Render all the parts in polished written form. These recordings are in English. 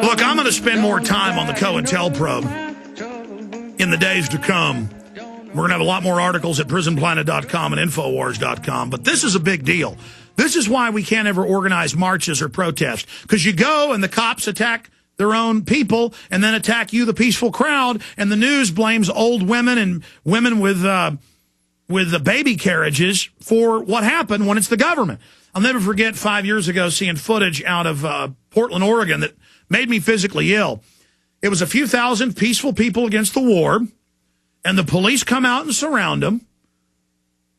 Look, I'm going to spend more time on the CoIntelPro in the days to come. We're going to have a lot more articles at prisonplanet.com and Infowars.com, but this is a big deal. This is why we can't ever organize marches or protests, because you go and the cops attack their own people and then attack you, the peaceful crowd, and the news blames old women and women with the baby carriages for what happened when it's the government. I'll never forget 5 years ago seeing footage out of Portland, Oregon that made me physically ill. It was a few thousand peaceful people against the war, and the police come out and surround them,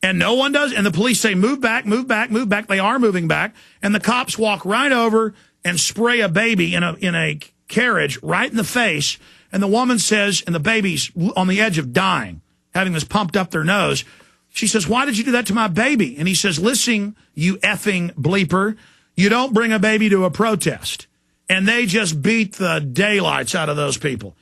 and no one does. And the police say, move back, move back, move back. They are moving back. And the cops walk right over and spray a baby in a carriage right in the face. And the woman says, and the baby's on the edge of dying, having this pumped up their nose. She says, why did you do that to my baby? And he says, listen, you effing bleeper, you don't bring a baby to a protest. And they just beat the daylights out of those people.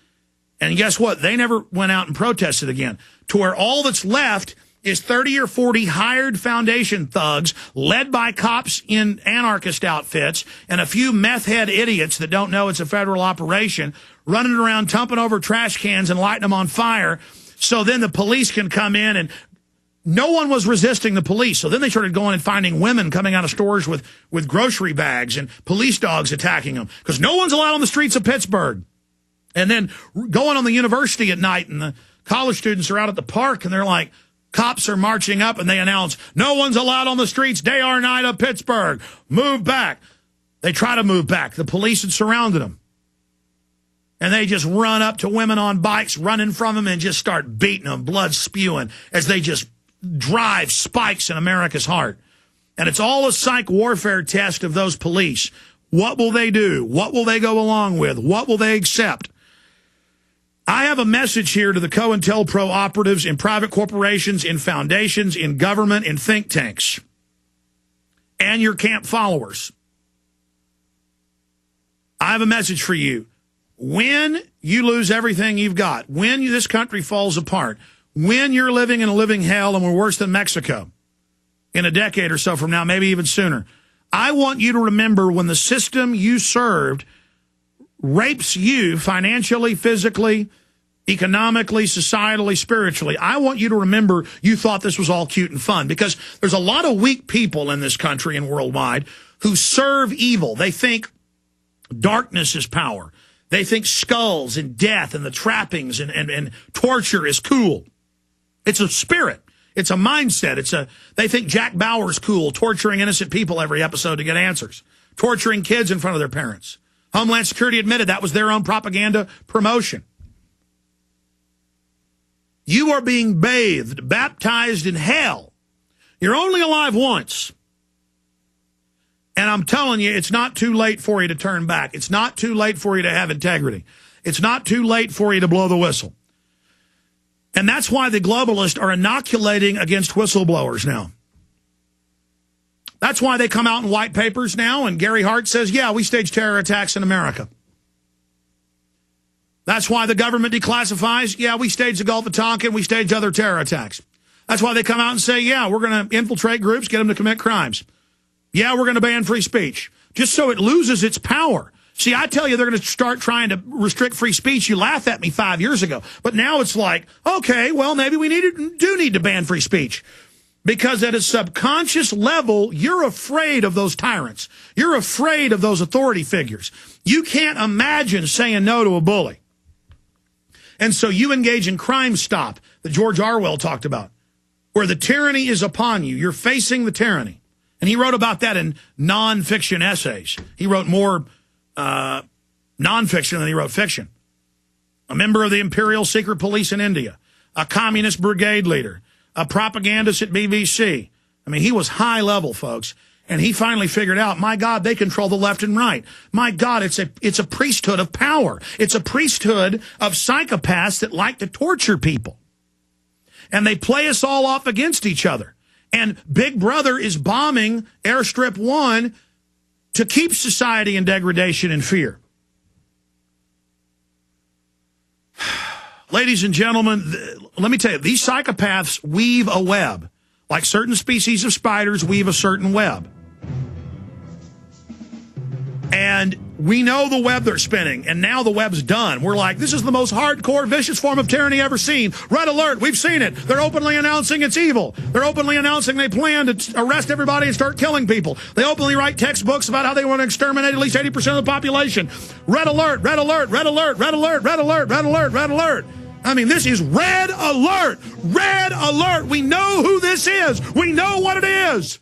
And guess what? They never went out and protested again, to where all that's left is 30 or 40 hired foundation thugs led by cops in anarchist outfits and a few meth head idiots that don't know it's a federal operation running around tumping over trash cans and lighting them on fire. So then the police can come in, and no one was resisting the police. So then they started going and finding women coming out of stores with grocery bags and police dogs attacking them, because no one's allowed on the streets of Pittsburgh. And then going on the university at night, and the college students are out at the park, and they're like, cops are marching up, and they announce, no one's allowed on the streets day or night of Pittsburgh. Move back. They try to move back. The police had surrounded them. And they just run up to women on bikes, running from them, and just start beating them, blood spewing, as they just drive spikes in America's heart. And it's all a psych warfare test of those police. What will they do? What will they go along with? What will they accept? I have a message here to the CoIntelPro operatives in private corporations, in foundations, in government, in think tanks, and your camp followers. I have a message for you. When you lose everything you've got, when this country falls apart, when you're living in a living hell and we're worse than Mexico in a decade or so from now, maybe even sooner, I want you to remember when the system you served rapes you financially, physically, economically, societally, spiritually. I want you to remember you thought this was all cute and fun, because there's a lot of weak people in this country and worldwide who serve evil. They think darkness is power. They think skulls and death and the trappings and torture is cool. It's a spirit. It's a mindset. They think Jack Bauer's cool, torturing innocent people every episode to get answers, torturing kids in front of their parents. Homeland Security admitted that was their own propaganda promotion. You are being bathed, baptized in hell. You're only alive once. And I'm telling you, it's not too late for you to turn back. It's not too late for you to have integrity. It's not too late for you to blow the whistle. And that's why the globalists are inoculating against whistleblowers now. That's why they come out in white papers now, and Gary Hart says, yeah, we staged terror attacks in America. That's why the government declassifies, yeah, we staged the Gulf of Tonkin, we staged other terror attacks. That's why they come out and say, yeah, we're going to infiltrate groups, get them to commit crimes. Yeah, we're going to ban free speech, just so it loses its power. See, I tell you, they're going to start trying to restrict free speech. You laughed at me 5 years ago. But now it's like, okay, well, maybe we do need to ban free speech. Because at a subconscious level, you're afraid of those tyrants. You're afraid of those authority figures. You can't imagine saying no to a bully. And so you engage in Crime Stop that George Orwell talked about, where the tyranny is upon you. You're facing the tyranny. And he wrote about that in nonfiction essays. He wrote more nonfiction than he wrote fiction. A member of the Imperial Secret Police in India, a communist brigade leader, a propagandist at BBC. I mean, he was high level, folks. And he finally figured out, my God, they control the left and right. My God, it's a priesthood of power. It's a priesthood of psychopaths that like to torture people. And they play us all off against each other. And Big Brother is bombing Airstrip 1 to keep society in degradation and fear. Ladies and gentlemen, let me tell you, these psychopaths weave a web. Like certain species of spiders weave a certain web. And we know the web they're spinning, and now the web's done. We're like, this is the most hardcore, vicious form of tyranny ever seen. Red alert, we've seen it. They're openly announcing it's evil. They're openly announcing they plan to arrest everybody and start killing people. They openly write textbooks about how they want to exterminate at least 80% of the population. Red alert, red alert, red alert, red alert, red alert, red alert, red alert. I mean, this is red alert, red alert. We know who this is. We know what it is.